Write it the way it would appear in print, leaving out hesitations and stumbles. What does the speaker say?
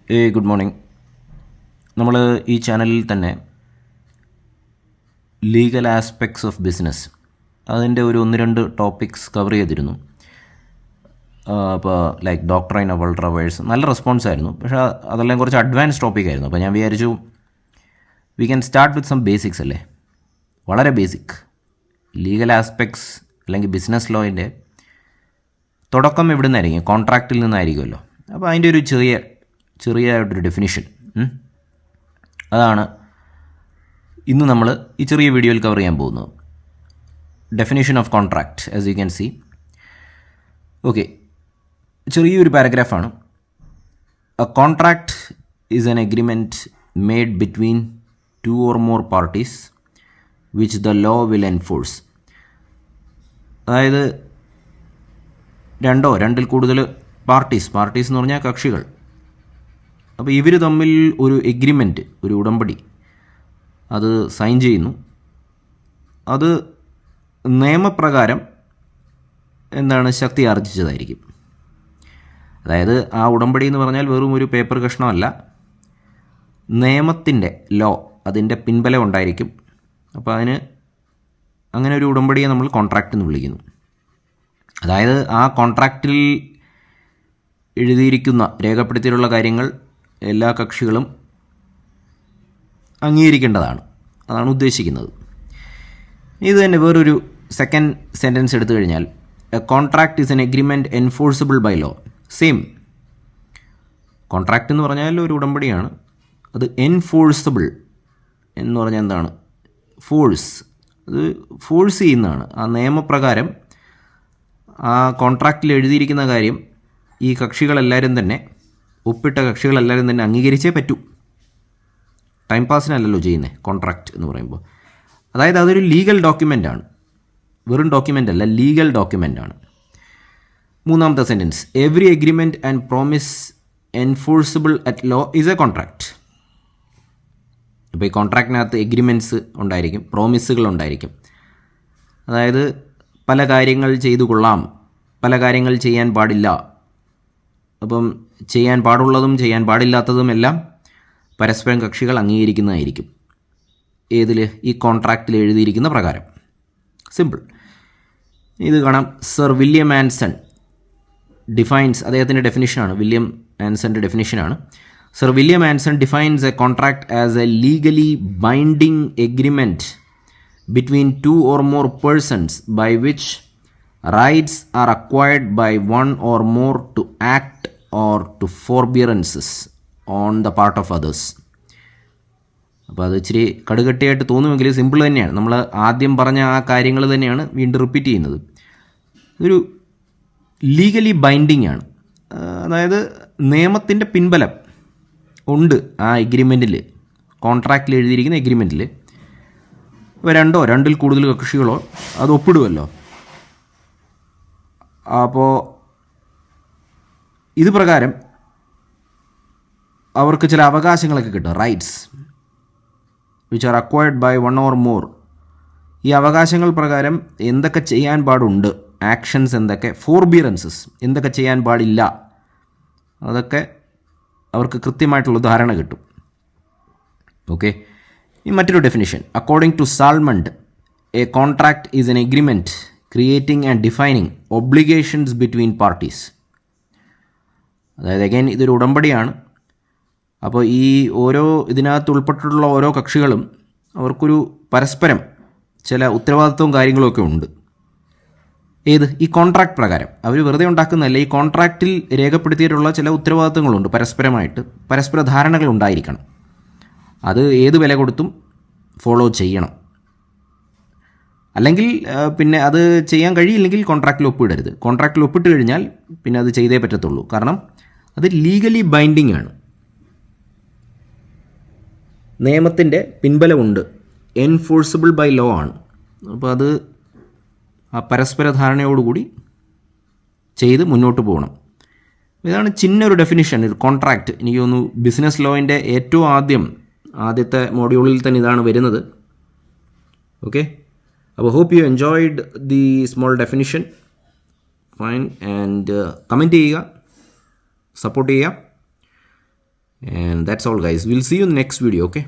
Good morning. നമ്മൾ ഈ ചാനലിൽ തന്നെ ലീഗൽ ആസ്പെക്ട്സ് ഓഫ് ബിസിനസ് അതിൻ്റെ ഒരു 1-2 ടോപ്പിക്സ് കവർ ചെയ്തിരുന്നു. അപ്പോൾ ലൈക്ക് ഡോക്ട്രൈൻ ഓഫ് അൾട്രാവേഴ്സ് നല്ല റെസ്പോൺസ് ആയിരുന്നു. പക്ഷേ അതെല്ലാം കുറച്ച് അഡ്വാൻസ് ടോപ്പിക്കായിരുന്നു. അപ്പോൾ ഞാൻ വിചാരിച്ചു we can start with some basics അല്ലേ, വളരെ ബേസിക് ലീഗൽ ആസ്പെക്ട്സ് അല്ലെങ്കിൽ ബിസിനസ് ലോയിൻ്റെ തുടക്കം എവിടെ നിന്നായിരിക്കും? കോൺട്രാക്റ്റിൽ നിന്നായിരിക്കുമല്ലോ. അപ്പോൾ അതിൻ്റെ ഒരു ചെറിയായിട്ടൊരു ഡെഫിനിഷൻ അതാണ് ഇന്ന് നമ്മൾ ഈ ചെറിയ വീഡിയോയിൽ കവർ ചെയ്യാൻ പോകുന്നത്. Definition of contract as you can see. Okay, ചെറിയൊരു പാരഗ്രാഫാണ്. A contract is an agreement made between 2 or more parties which the law will enforce. അതായത് 2-2 കൂടുതൽ പാർട്ടീസ് എന്ന് പറഞ്ഞാൽ കക്ഷികൾ. അപ്പോൾ ഇവർ തമ്മിൽ ഒരു എഗ്രിമെൻറ്റ്, ഒരു ഉടമ്പടി അത് സൈൻ ചെയ്യുന്നു. അത് നിയമപ്രകാരം ശക്തി ആർജിച്ചതായിരിക്കും. അതായത് ആ ഉടമ്പടി എന്ന് പറഞ്ഞാൽ വെറും ഒരു പേപ്പർ കഷ്ണമല്ല, നിയമത്തിൻ്റെ ലോ അതിൻ്റെ പിൻബലം ഉണ്ടായിരിക്കും. അപ്പോൾ അങ്ങനെ ഒരു ഉടമ്പടിയെ നമ്മൾ കോൺട്രാക്റ്റ് എന്ന് വിളിക്കുന്നു. അതായത് ആ കോൺട്രാക്റ്റിൽ എഴുതിയിരിക്കുന്ന രേഖപ്പെടുത്തിയിട്ടുള്ള കാര്യങ്ങൾ എല്ലാ കക്ഷികളും അംഗീകരിക്കേണ്ടതാണ്. അതാണ് ഉദ്ദേശിക്കുന്നത്. ഇത് തന്നെ വേറൊരു സെക്കൻഡ് സെൻറ്റൻസ് എടുത്തു കഴിഞ്ഞാൽ a contract is an agreement enforceable by law. Same contract എന്ന് പറഞ്ഞാൽ ഒരു ഉടമ്പടിയാണ്. അത് എൻഫോഴ്സിബിൾ എന്ന് പറഞ്ഞാൽ എന്താണ്? ഫോഴ്സ്, അത് ഫോഴ്സ് ചെയ്യുന്നതാണ്. ആ നിയമപ്രകാരം ആ കോൺട്രാക്റ്റിൽ എഴുതിയിരിക്കുന്ന കാര്യം ഈ കക്ഷികളെല്ലാവരും തന്നെ, ഒപ്പിട്ട കക്ഷികളെല്ലാവരും തന്നെ അംഗീകരിച്ചേ പറ്റൂ. ടൈം പാസിനല്ലല്ലോ ചെയ്യുന്നത് കോൺട്രാക്റ്റ് എന്ന് പറയുമ്പോൾ. അതായത് അതൊരു ലീഗൽ ഡോക്യുമെൻ്റാണ്, വെറും ഡോക്യുമെൻ്റ് അല്ല, ലീഗൽ ഡോക്യുമെൻ്റാണ്. മൂന്നാമത്തെ sentence, every agreement and promise enforceable at low is A contract. ഇപ്പോൾ ഈ കോൺട്രാക്റ്റിനകത്ത് എഗ്രിമെൻറ്റ്സ് ഉണ്ടായിരിക്കും, പ്രോമിസുകൾ ഉണ്ടായിരിക്കും. അതായത് പല കാര്യങ്ങൾ ചെയ്തു കൊള്ളാം, പല കാര്യങ്ങൾ ചെയ്യാൻ പാടില്ല. അപ്പം ചെയ്യാൻ പാടുള്ളതും ചെയ്യാൻ പാടില്ലാത്തതും എല്ലാം പരസ്പരം കക്ഷികൾ അംഗീകരിക്കുന്നതായിരിക്കും. ഏതിൽ? ഈ കോൺട്രാക്റ്റിൽ എഴുതിയിരിക്കുന്ന പ്രകാരം. സിമ്പിൾ. ഇത് കാണാം. സർ വില്യം ആൻസൺ ഡിഫൈൻസ്, അദ്ദേഹത്തിൻ്റെ ഡെഫിനിഷനാണ്, വില്യം ആൻസൻ്റെ ഡെഫിനിഷനാണ്. Sir William Anson defines a contract as a legally binding agreement between 2 or more persons by which rights are acquired by one or more to act or to forbearances on the part of others. അപ്പോൾ അത് ഇച്ചിരി കടുകട്ടിയായിട്ട് തോന്നുമെങ്കിൽ simple തന്നെയാണ്. നമ്മൾ ആദ്യം പറഞ്ഞ ആ കാര്യങ്ങൾ തന്നെയാണ് വീണ്ടും റിപ്പീറ്റ് ചെയ്യുന്നത്. ഇതൊരു ലീഗലി ബൈൻഡിങ് ആണ്. അതായത് നിയമത്തിൻ്റെ പിൻബലം ഉണ്ട് ആ എഗ്രിമെൻറ്റിൽ, കോൺട്രാക്റ്റിൽ എഴുതിയിരിക്കുന്ന എഗ്രിമെൻറ്റിൽ. ഇപ്പോൾ 2-2 കൂടുതൽ കക്ഷികളോ അത് ഒപ്പിടുമല്ലോ. അപ്പോൾ ഇത് പ്രകാരം അവർക്ക് ചില അവകാശങ്ങളൊക്കെ കിട്ടും, rights which are acquired by 1 or more. ഈ അവകാശങ്ങൾ പ്രകാരം എന്തൊക്കെ ചെയ്യാൻ പാടുണ്ട്, ആക്ഷൻസ് എന്തൊക്കെ, ഫോർബിയറൻസസ് എന്തൊക്കെ ചെയ്യാൻ പാടില്ല, അതൊക്കെ അവർക്ക് കൃത്യമായിട്ടുള്ള ധാരണ കിട്ടും. ഓക്കെ, ഈ മറ്റൊരു definition, according to Salmond a contract is an agreement creating and defining obligations between parties. അതായത് അഗൈൻ ഇതൊരു ഉടമ്പടിയാണ്. അപ്പോൾ ഈ ഓരോ ഇതിനകത്ത് ഉൾപ്പെട്ടിട്ടുള്ള ഓരോ കക്ഷികളും അവർക്കൊരു പരസ്പരം ചില ഉത്തരവാദിത്വവും കാര്യങ്ങളുമൊക്കെ ഉണ്ട്. ഏത്? ഈ കോൺട്രാക്ട് പ്രകാരം. അവർ വെറുതെ ഉണ്ടാക്കുന്നതല്ല, ഈ കോൺട്രാക്റ്റിൽ രേഖപ്പെടുത്തിയിട്ടുള്ള ചില ഉത്തരവാദിത്വങ്ങളുണ്ട്. പരസ്പരമായിട്ട് പരസ്പര ധാരണകൾ ഉണ്ടായിരിക്കണം. അത് ഏത് വില കൊടുത്തും ഫോളോ ചെയ്യണം. അല്ലെങ്കിൽ പിന്നെ അത് ചെയ്യാൻ കഴിയില്ലെങ്കിൽ കോൺട്രാക്റ്റിൽ ഒപ്പിടരുത്. കോൺട്രാക്റ്റിൽ ഒപ്പിട്ട് കഴിഞ്ഞാൽ പിന്നെ അത് ചെയ്തേ പറ്റത്തുള്ളൂ. കാരണം അത് ലീഗലി ബൈൻഡിങ് ആണ്, നിയമത്തിൻ്റെ പിൻബലമുണ്ട്, എൻഫോഴ്സിബിൾ ബൈ ലോ ആണ്. അപ്പോൾ അത് ആ പരസ്പര ധാരണയോടുകൂടി ചെയ്ത് മുന്നോട്ട് പോകണം. ഇതാണ് ചിന്നൊരു ഡെഫിനിഷൻ, ഒരു കോൺട്രാക്റ്റ്. എനിക്ക് തോന്നുന്നു ബിസിനസ് ലോയിൻ്റെ ഏറ്റവും ആദ്യത്തെ മോഡ്യൂളിൽ തന്നെ ഇതാണ് വരുന്നത്. ഓക്കെ, അപ്പോൾ hope you enjoyed the small definition. Fine. And comment ചെയ്യുക, സപ്പോർട്ട് ചെയ്യുക. And that's all guys. We'll see you in the next video, okay?